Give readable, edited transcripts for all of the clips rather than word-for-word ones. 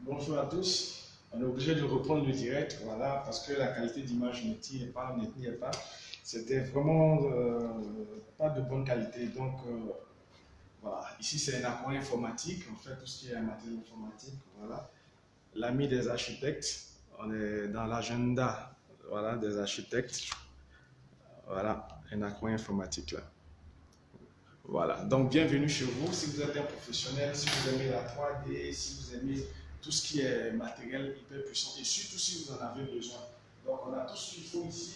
Bonjour à tous. On est obligé de reprendre le direct, voilà, parce que la qualité d'image ne tenait pas. C'était vraiment pas de bonne qualité. Donc, voilà. Ici, c'est un accord informatique. On fait tout ce qui est matériel informatique. Voilà. L'ami des architectes. On est dans l'agenda, voilà, des architectes. Voilà, un accord informatique là. Voilà, donc bienvenue chez vous. Si vous êtes un professionnel, si vous aimez la 3D, si vous aimez tout ce qui est matériel hyper puissant et surtout si vous en avez besoin. Donc on a tout ce qu'il faut ici.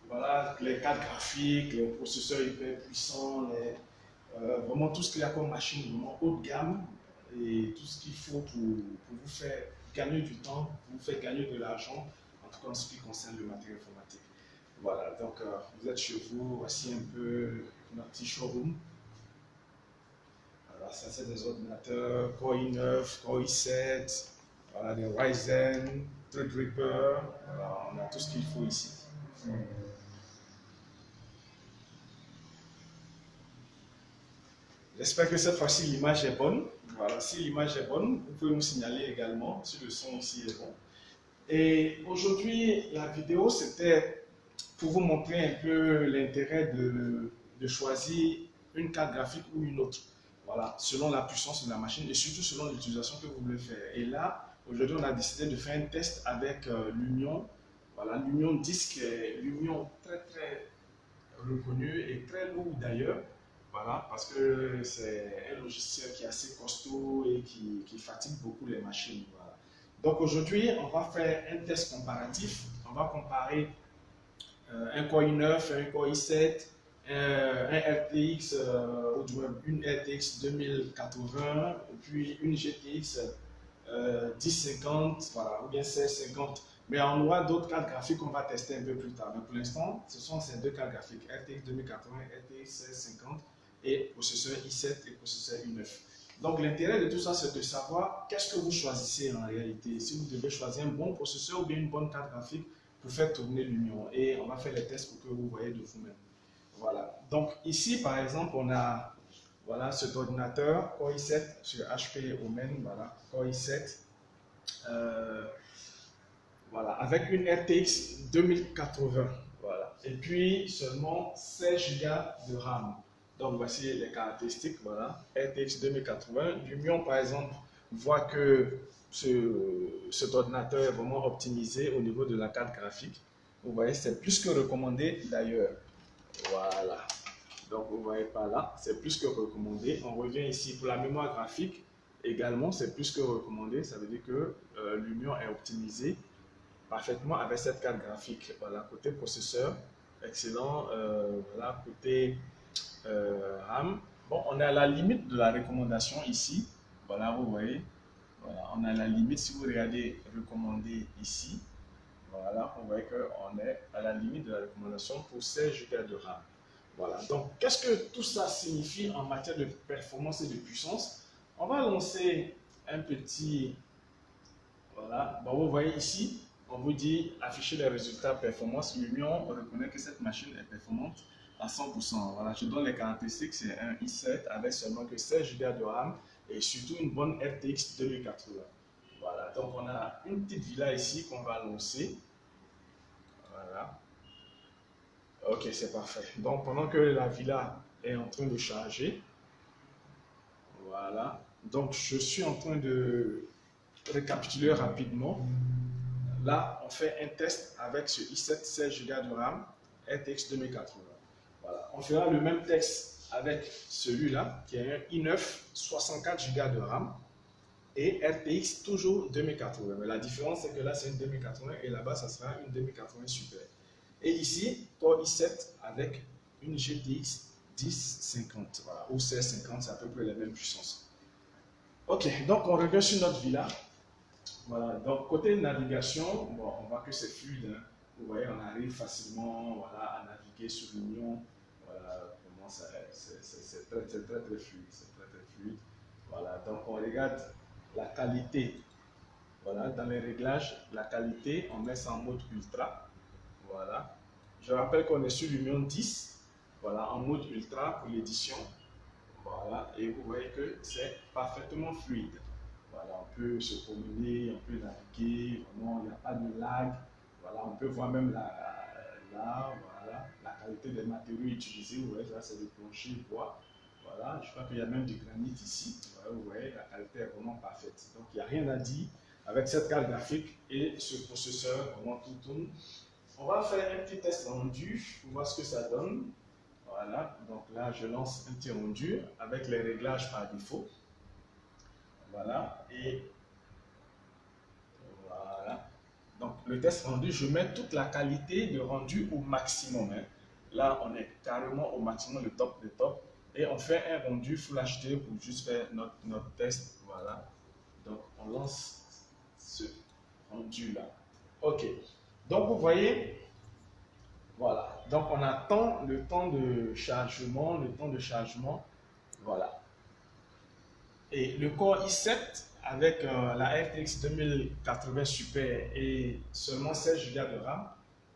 Voilà, les cartes graphiques, les processeurs hyper puissants, vraiment tout ce qu'il y a comme machine vraiment haut de gamme et tout ce qu'il faut pour vous faire gagner du temps, pour vous faire gagner de l'argent, en tout cas en ce qui concerne le matériel informatique. Voilà, donc vous êtes chez vous, voici un peu notre petit showroom. Voilà, ça c'est des ordinateurs Core i9, Core i7, voilà, des Ryzen, Threadripper, voilà, on a tout ce qu'il faut ici. J'espère que cette fois-ci l'image est bonne. Voilà, si l'image est bonne, vous pouvez nous signaler également si le son ici est bon. Et aujourd'hui, la vidéo, c'était pour vous montrer un peu l'intérêt de choisir une carte graphique ou une autre. Voilà, selon la puissance de la machine et surtout selon l'utilisation que vous voulez faire. Et là, aujourd'hui, on a décidé de faire un test avec l'Union. Voilà, l'Union disque est l'Union très reconnue et très lourde d'ailleurs. Voilà, parce que c'est un logiciel qui est assez costaud et qui fatigue beaucoup les machines. Voilà. Donc aujourd'hui, on va faire un test comparatif. On va comparer un Core i9, un Core i7, un RTX, ou du moins une RTX 2080, et puis une GTX 1050, voilà, ou bien 1650. Mais on aura d'autres cartes graphiques qu'on va tester un peu plus tard. Mais pour l'instant, ce sont ces deux cartes graphiques, RTX 2080, RTX 1650 et processeur i7 et processeur i9. Donc l'intérêt de tout ça, c'est de savoir qu'est-ce que vous choisissez en réalité. Si vous devez choisir un bon processeur ou bien une bonne carte graphique pour faire tourner l'Union. Et on va faire les tests pour que vous voyez de vous-même. Voilà. Donc ici, par exemple, on a voilà, cet ordinateur Core i7 sur HP Omen, voilà, Core i7, voilà, avec une RTX 2080, voilà, et puis seulement 16 Go de RAM. Donc voici les caractéristiques, voilà, RTX 2080. L'Union, par exemple, voit que cet ordinateur est vraiment optimisé au niveau de la carte graphique. Vous voyez, c'est plus que recommandé d'ailleurs. Voilà. Donc vous voyez par là, c'est plus que recommandé. On revient ici pour la mémoire graphique. Également, c'est plus que recommandé. Ça veut dire que l'Union est optimisée parfaitement avec cette carte graphique. Voilà, côté processeur, excellent. Voilà, côté RAM. Bon, on est à la limite de la recommandation ici. Voilà, vous voyez. Voilà, on est à la limite. Si vous regardez recommandé ici, voilà, vous voyez qu'on est à la limite de la recommandation pour 16 Go de RAM. Voilà, donc qu'est-ce que tout ça signifie en matière de performance et de puissance? On va lancer un petit, voilà, bon, vous voyez ici, on vous dit afficher les résultats performance. L'Union reconnaît que cette machine est performante à 100%. Voilà, je donne les caractéristiques, c'est un i7 avec seulement que 16 Go de RAM et surtout une bonne RTX 2080. Voilà, donc on a une petite villa ici qu'on va lancer. Voilà. Ok, c'est parfait. Donc pendant que la villa est en train de charger, voilà. Donc je suis en train de récapituler rapidement. Là, on fait un test avec ce i7 16 Go de RAM RTX 2080. Voilà. On fera le même test avec celui-là, qui est un i9 64 Go de RAM et RTX toujours 2080. Mais la différence, c'est que là, c'est une 2080 et là-bas, ça sera une 2080 Super. Et ici, Core i7 avec une GTX 1050, voilà, ou 1650, c'est à peu près la même puissance. Ok, donc on revient sur notre villa. Voilà, donc côté navigation, bon, on voit que c'est fluide. Hein. Vous voyez, on arrive facilement voilà, à naviguer sur l'Union. Voilà, vraiment, c'est très fluide. C'est très fluide. Voilà, donc on regarde la qualité. Voilà, dans les réglages, la qualité, on met ça en mode ultra. Voilà. Je rappelle qu'on est sur l'Union 10. Voilà, en mode ultra pour l'édition. Voilà, et vous voyez que c'est parfaitement fluide. Voilà, on peut se promener, on peut naviguer, vraiment, il n'y a pas de lag. Voilà, on peut voir même voilà, la qualité des matériaux utilisés. Vous voyez, là, c'est le plancher bois. Voilà, je crois qu'il y a même du granit ici. Voilà, vous voyez, la qualité est vraiment parfaite. Donc, il n'y a rien à dire avec cette carte graphique et ce processeur, vraiment tout tourne. On va faire un petit test rendu pour voir ce que ça donne. Voilà, donc là, je lance un petit rendu avec les réglages par défaut. Voilà, et voilà. Donc, le test rendu, je mets toute la qualité de rendu au maximum. Hein. Là, on est carrément au maximum, le top de top. Et on fait un rendu Full HD pour juste faire notre test. Voilà. Donc, on lance ce rendu-là. OK. Donc, vous voyez, voilà. Donc, on attend le temps de chargement, Voilà. Et le Core i7 avec la RTX 2080 Super et seulement 16 Go de RAM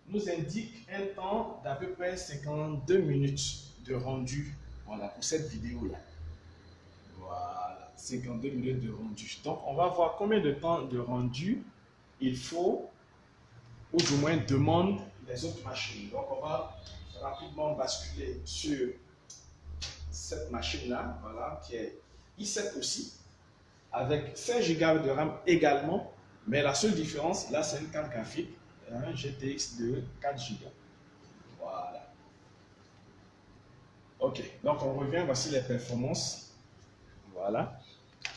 nous indique un temps d'à peu près 52 minutes de rendu, voilà, pour cette vidéo-là. Voilà, 52 minutes de rendu. Donc, on va voir combien de temps de rendu il faut, ou du moins demande les autres machines. Donc, on va rapidement basculer sur cette machine-là, voilà, qui est i7 aussi, avec 5 Go de RAM également, mais la seule différence, là, c'est une carte graphique, un GTX de 4 Go. Voilà. OK, donc on revient, voici les performances. Voilà.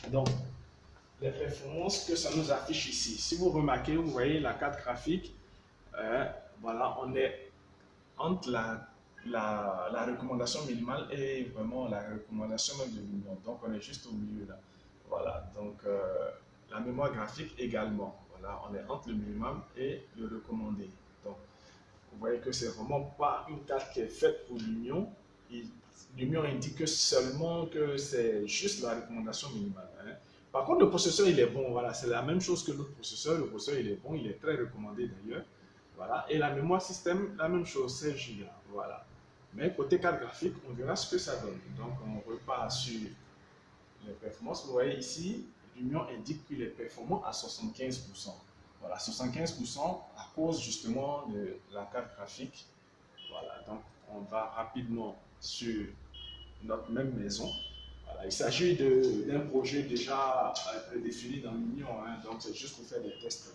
Donc, les performances que ça nous affiche ici. Si vous remarquez, vous voyez la carte graphique, voilà, on est entre la recommandation minimale et vraiment la recommandation même de l'Union. Donc, on est juste au milieu là. Voilà, donc la mémoire graphique également. Voilà, on est entre le minimum et le recommandé. Donc, vous voyez que c'est vraiment pas une carte qui est faite pour l'Union. L'Union indique seulement que c'est juste la recommandation minimale. Hein. Par contre, le processeur, il est bon. Voilà, c'est la même chose que l'autre processeur. Le processeur, il est bon. Il est très recommandé d'ailleurs. Voilà. Et la mémoire système, la même chose, 16 Go. Voilà. Mais côté carte graphique, on verra ce que ça donne. Donc, on repart sur les performances. Vous voyez ici, l'Union indique qu'il est performant à 75%. Voilà, 75% à cause justement de la carte graphique. Voilà, donc on va rapidement sur notre même maison. Voilà, il s'agit d'un projet déjà prédéfini dans l'Union, hein, donc c'est juste pour faire des tests.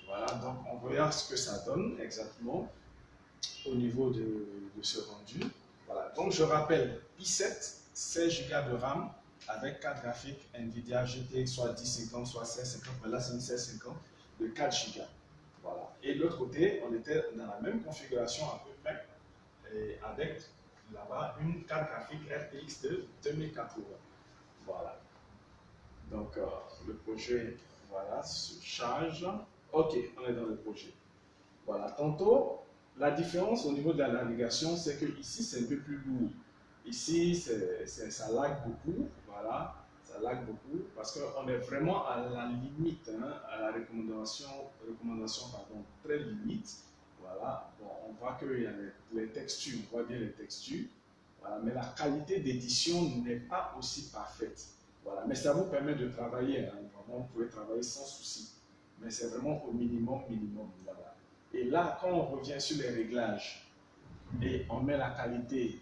Voilà, donc on verra ce que ça donne exactement au niveau de ce rendu. Voilà, donc je rappelle, i7, 16 Go de RAM avec carte graphique NVIDIA GTX soit 1050, soit 1650, mais là c'est une 1650 de 4 Go. Voilà. Et de l'autre côté, on était dans la même configuration à peu près, et avec là-bas une carte graphique RTX de 2080. Voilà. Donc le projet, voilà, se charge. OK, on est dans le projet. Voilà, tantôt, la différence au niveau de la navigation, c'est que ici, c'est un peu plus lourd. Ici, ça lag beaucoup, voilà, ça lag beaucoup, parce qu'on est vraiment à la limite, hein, à la recommandation pardon, très limite. Voilà, bon, on voit qu'il y a les textures, on voit bien les textures, voilà, mais la qualité d'édition n'est pas aussi parfaite. Voilà, mais ça vous permet de travailler, hein, vraiment, vous pouvez travailler sans souci, mais c'est vraiment au minimum, voilà. Et là, quand on revient sur les réglages et on met la qualité,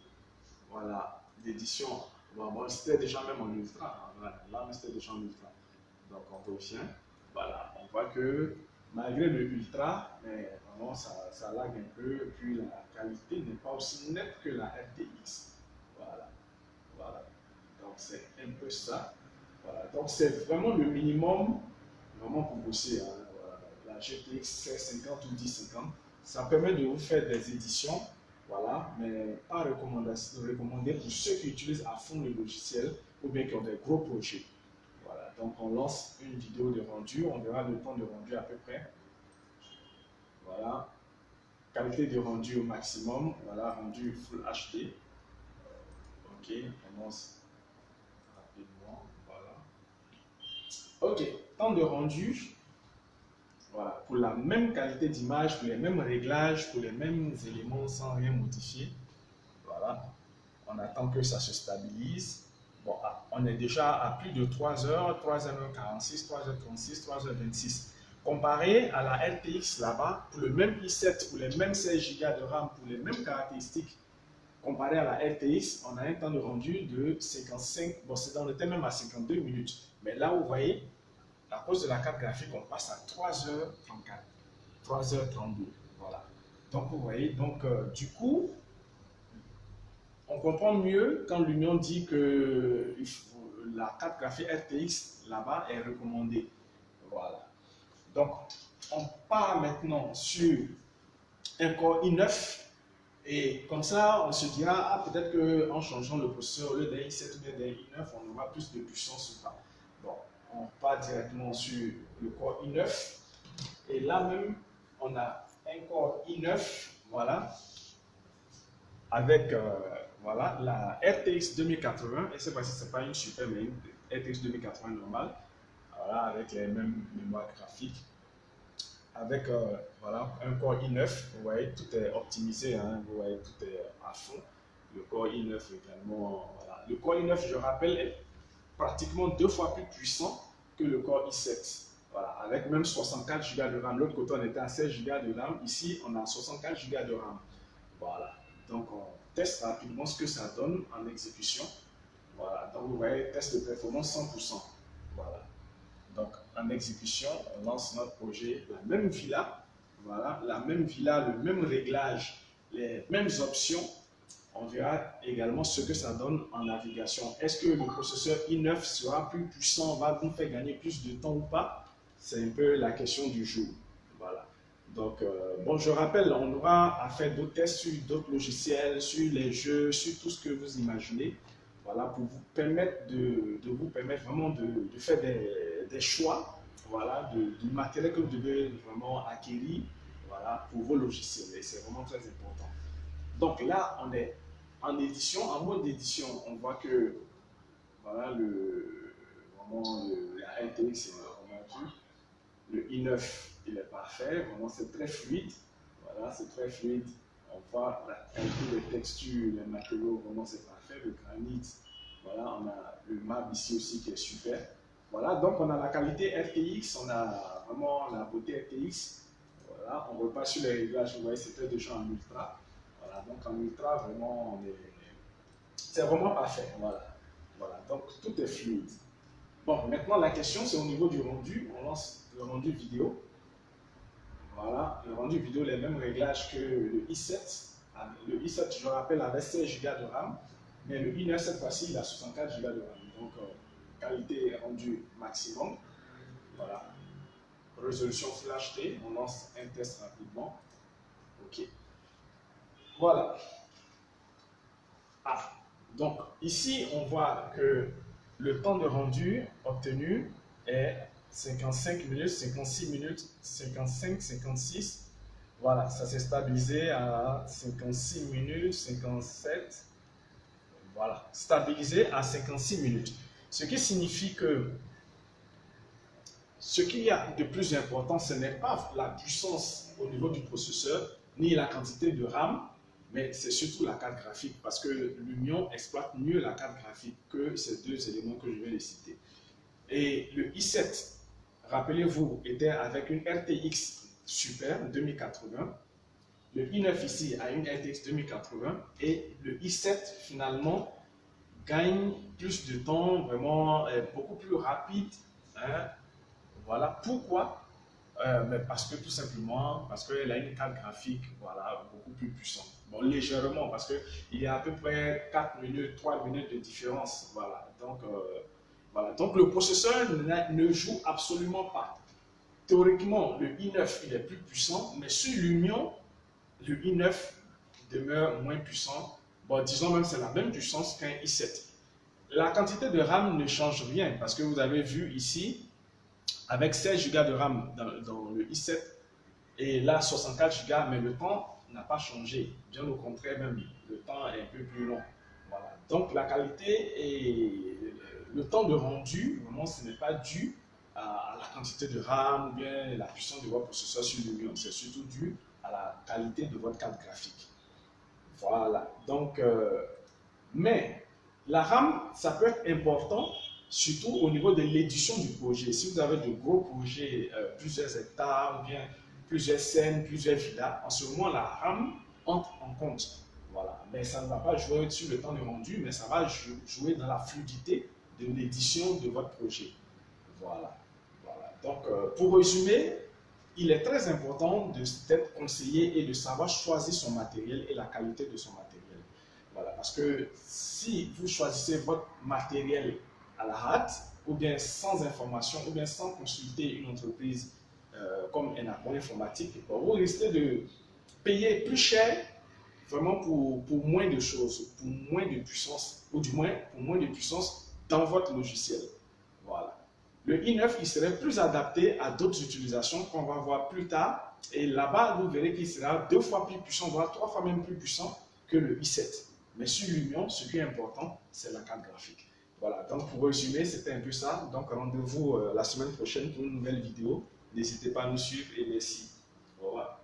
voilà, d'édition, bon, c'était déjà même en ultra, hein, voilà, là, c'était déjà en ultra. Donc on revient, voilà, on voit que malgré le ultra, mais vraiment ça lag un peu, puis la qualité n'est pas aussi nette que la RTX. Voilà, voilà. Donc c'est un peu ça. Voilà, donc c'est vraiment le minimum, vraiment pour bosser. Hein. La GTX 1650 ou 1050, ça permet de vous faire des éditions, voilà, mais pas recommandé pour ceux qui utilisent à fond le logiciel ou bien qui ont des gros projets. Voilà, donc on lance une vidéo de rendu, on verra le temps de rendu à peu près. Voilà, qualité de rendu au maximum, voilà, rendu Full HD. Ok, on lance rapidement, voilà. Ok, temps de rendu, voilà, pour la même qualité d'image, pour les mêmes réglages, pour les mêmes éléments sans rien modifier. Voilà, on on attend que ça se stabilise. Bon, on est déjà à plus de 3 heures, 3h46, 3h36, 3h26. Comparé à la RTX là-bas, pour le même i7, pour les mêmes 16 Go de RAM, pour les mêmes caractéristiques, comparé à la RTX, on a un temps de rendu de 55, bon, on était même à 52 minutes. Mais là, vous voyez, à cause de la carte graphique, on passe à 3h34, 3h32. Voilà. Donc, vous voyez, donc, du coup, on comprend mieux quand l'Union dit que la carte graphique RTX là-bas est recommandée. Voilà. Donc, on part maintenant sur un Core i9 et comme ça, on se dira, ah, peut-être qu'en changeant le processeur au lieu d'un i7 ou d'un i9, on aura plus de puissance ou pas. Bon, on part directement sur le Core i9 et là même, on a un Core i9, voilà, avec voilà, la RTX 2080, et cette fois-ci, ce n'est pas une super, mais une RTX 2080 normale, voilà, avec les mêmes mémoires graphiques, avec voilà, un Core i9, vous voyez, tout est optimisé, hein, vous voyez, tout est à fond. Le Core i9 également, voilà. Le Core i9, je rappelle, est pratiquement 2 fois plus puissant que le Core i7. Voilà, avec même 64 Go de RAM. L'autre côté, on était à 16 Go de RAM. Ici, on a 64 Go de RAM. Voilà. Donc, on teste rapidement ce que ça donne en exécution. Voilà. Donc, vous voyez, test de performance 100%. Voilà. Donc, en exécution, on lance notre projet, la même villa. Voilà. La même villa, le même réglage, les mêmes options. On verra également ce que ça donne en navigation. Est-ce que le processeur i9 sera plus puissant, va nous faire gagner plus de temps ou pas? C'est un peu la question du jour. Voilà. Donc, bon, je rappelle, on aura à faire d'autres tests sur d'autres logiciels, sur les jeux, sur tout ce que vous imaginez. Voilà, pour vous permettre vous permettre vraiment de faire des choix, voilà, du matériel que vous devez vraiment acquérir, voilà, pour vos logiciels. Et c'est vraiment très important. Donc là, on est en édition, en mode édition, on voit que voilà, la RTX est vraiment tout. Le i9, il est parfait, vraiment c'est très fluide. Voilà, c'est très fluide. On voit la qualité des textures, les matériaux, vraiment c'est parfait. Le granit, voilà, on a le marbre ici aussi qui est super. Voilà, donc on a la qualité RTX, on a vraiment la beauté RTX. Voilà, on repasse sur les réglages, vous voyez, c'était déjà en ultra. Voilà, donc en ultra, vraiment, c'est vraiment parfait. Voilà. Voilà, donc tout est fluide. Bon, maintenant la question c'est au niveau du rendu. On lance le rendu vidéo. Voilà, le rendu vidéo, les mêmes réglages que le i7. Le i7, je rappelle, avait 16 Go de RAM, mais le i9 cette fois-ci, il a 64 Go de RAM. Donc, qualité rendue maximum. Voilà. Résolution Full HD. On lance un test rapidement. OK. Voilà. Ah, donc ici, on voit que le temps de rendu obtenu est 55 minutes, 56 minutes, 55, 56. Voilà, ça s'est stabilisé à 56 minutes, 57. Voilà, stabilisé à 56 minutes. Ce qui signifie que ce qu'il y a de plus important, ce n'est pas la puissance au niveau du processeur, ni la quantité de RAM, mais c'est surtout la carte graphique, parce que l'Union exploite mieux la carte graphique que ces deux éléments que je vais les citer. Et le i7, rappelez-vous, était avec une RTX Super 2080. Le i9 ici a une RTX 2080 et le i7 finalement gagne plus de temps, vraiment beaucoup plus rapide. Hein. Voilà pourquoi. Mais parce que tout simplement, parce qu'elle a une carte graphique voilà, beaucoup plus puissante. Bon, légèrement, parce qu'il y a à peu près 4 minutes, 3 minutes de différence. Voilà. Voilà. Donc le processeur ne joue absolument pas. Théoriquement, le i9 il est plus puissant, mais sur l'Union, le i9 demeure moins puissant. Bon, disons même c'est la même puissance qu'un i7. La quantité de RAM ne change rien parce que vous avez vu ici, avec 16 Go de RAM dans le i7 et là 64 Go, mais le temps n'a pas changé. Bien au contraire, même le temps est un peu plus long. Voilà. Donc la qualité et le temps de rendu, vraiment, ce n'est pas dû à la quantité de RAM ou bien la puissance de votre processeur sur l'Union. C'est surtout dû à la qualité de votre carte graphique. Voilà. Donc, Mais la RAM, ça peut être important, surtout au niveau de l'édition du projet. Si vous avez de gros projets, plusieurs hectares, ou bien plusieurs scènes, plusieurs villas, en ce moment, la RAM entre en compte. Voilà. Mais ça ne va pas jouer sur le temps de rendu, mais ça va jouer dans la fluidité de l'édition de votre projet. Voilà. Voilà. Donc, pour résumer, il est très important d'être conseillé et de savoir choisir son matériel et la qualité de son matériel. Voilà, parce que si vous choisissez votre matériel à la hâte, ou bien sans information, ou bien sans consulter une entreprise comme Enacom Informatique, vous risquez de payer plus cher vraiment pour moins de choses, pour moins de puissance, ou du moins pour moins de puissance dans votre logiciel. Voilà. Le i9, il serait plus adapté à d'autres utilisations qu'on va voir plus tard. Et là-bas, vous verrez qu'il sera 2 fois plus puissant, voire 3 fois même plus puissant que le i7. Mais sur l'Union, ce qui est important, c'est la carte graphique. Voilà, donc pour résumer, c'était un peu ça. Donc rendez-vous la semaine prochaine pour une nouvelle vidéo. N'hésitez pas à nous suivre et merci. Au revoir.